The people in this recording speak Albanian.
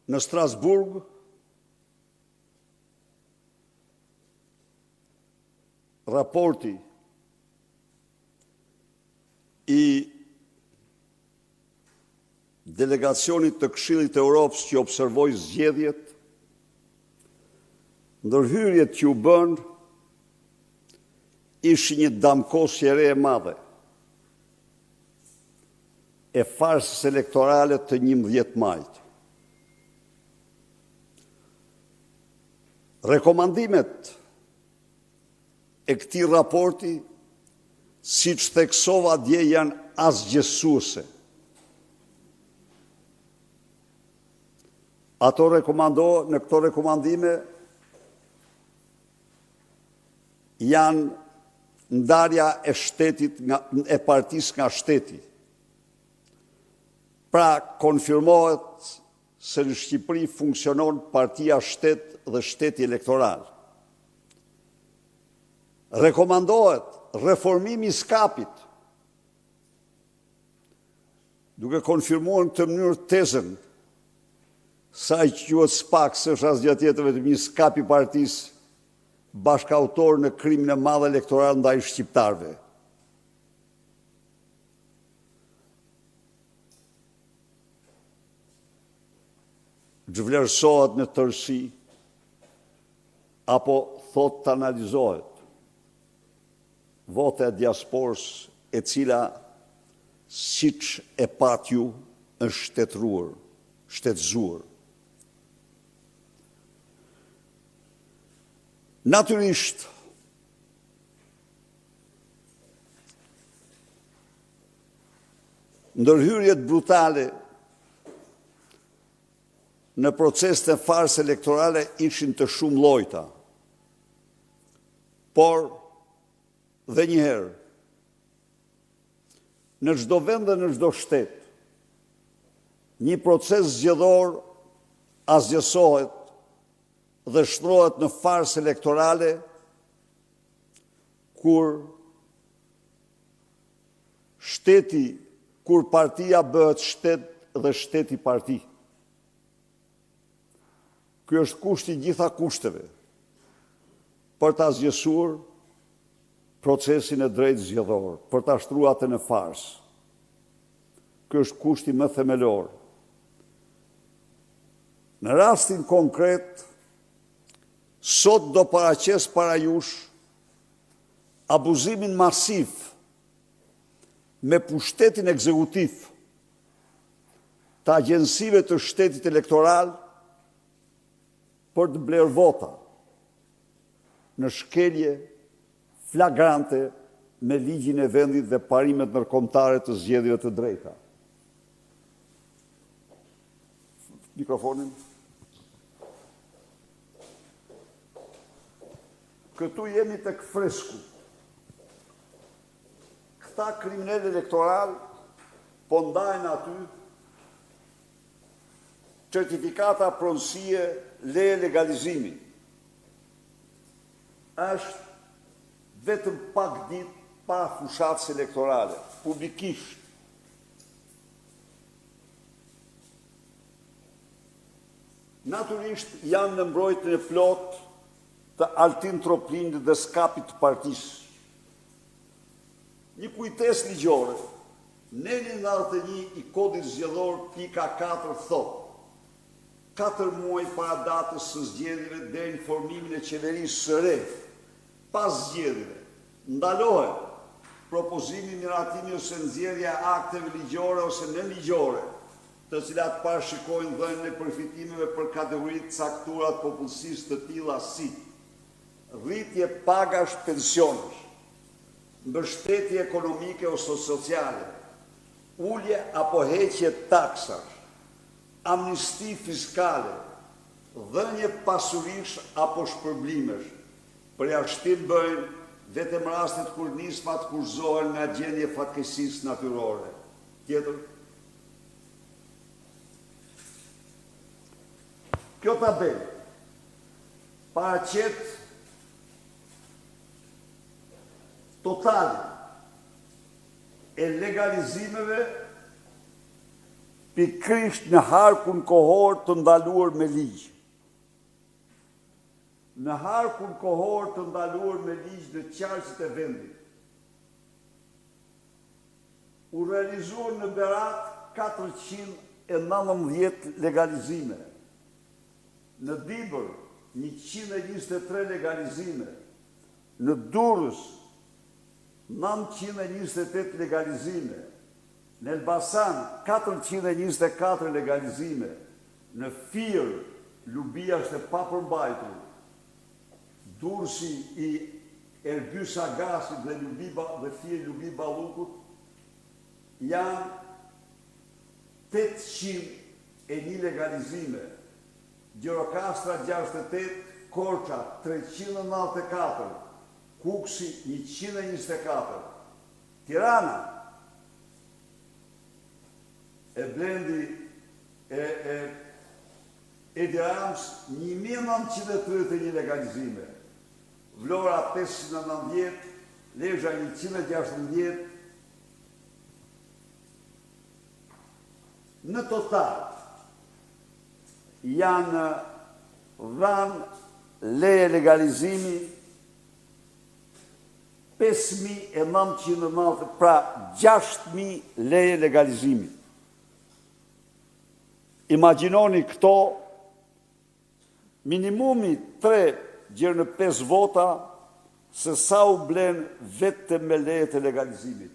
në Strasburg raporti i delegacionit të Këshillit të Europës që observoi zgjedhjet, ndërhyrjet që u bën ishin një damkosje re e madhe e farsës elektorale të 11 majit. Rekomandimet e këtij raporti, siç theksova dje, janë asgjësuese. Në këto rekomandime janë ndarja e partisë nga shteti. Pra, konfirmohet se në Shqipëri funksionon partia shtet dhe shteti elektoral. Rekomandohet reformimi i skapit, duke konfirmuar në të mënyrë tezën sa i quhet SPAK, së është asgjë tjetër vetëm një skap i partisë bashkautor në krimin e madh elektoral ndaj shqiptarëve. Zhvlerësohet në tërësi apo thot të analizohet vota e diasporës e cila, siç e pat ju, është shtetëzuar. Natyrisht, ndërhyrjet brutale në proceset e farsë elektorale ishin të shumë llojta. Por, dhe njëherë, në çdo vend dhe në çdo shtet, një proces zgjedhor asgjësohet dhe shtrohet në farsë elektorale kur partia bëhet shtet dhe shteti parti. Ky është kushti i gjitha kushteve për ta zgjesuar procesin e drejtë zgjedhor, për ta shtruar atë në farsë. Ky është kushti më themelor. Në rastin konkret, sot do paraqes para jush abuzimin masiv me pushtetin ekzekutiv të agjensive të shtetit elektoral për të blerë vota në shkelje flagrante me ligjin e vendit dhe parimet ndërkombëtare të zgjedhjeve të drejta. Mikrofonin. Këtu jemi tek fresku. Këta kriminal elektoral po ndajnë aty certifikata pronësie leje legalizimi. Është vetëm pak ditë para fushatës elektorale, publikisht. Natyrisht janë në mbrojtjen e plotë të Altin Troplindit dhe skapit të partisë. Një kujtesë ligjore, Neni 91 i kodit zgjedhor pika 4 thotë: 4 muaj para datës së zgjedhjeve deri në formimin e qeverisë së re, pas zgjedhjeve, ndalohet propozimi, miratimi ose nxjerrja e akteve ligjore ose nënligjore, të cilat parashikojnë dhënien e përfitimeve për kategoritë të caktuara të popullsisë të tilla si rritje pagash pensionesh, mbështetje ekonomike ose sociale, ulje apo heqje taksash, amnisti fiskale, dhënje pasurish apo shpërblimesh, përjashtim bëjnë vetëm rastet kur nismat kurzohen nga gjendje fatkeqësisë natyrore. Tjetër, kjo tabelë paraqet total e legalizimeve pikërisht në harkun kohor të ndaluar me ligj. Në harkun kohor të ndaluar me ligj në qarqet e vendit. U realizuar në Berat 419 legalizime. Në Dibër 123 legalizime. Në Durrës 928 legalizime. Në Elbasan 424 legalizime. Në Fier, Lubia është e papërmbajtur. Durrësi i Erbyes Agasit dhe Fier Lubi Ballukut janë 801 legalizime. Gjirokastra 68, Korça 394, Kuksi 124, Tirana e Blendi Edi Rams 1931 legalizime, Vlora 590, Lezhë 116. Në total janë dhanë leje legalizimi 5.990, pra 6.000 leje legalizimi. Imagjinoni këto, minimumi 3/5 vota se sa u blen vetëm me lejet e legalizimit.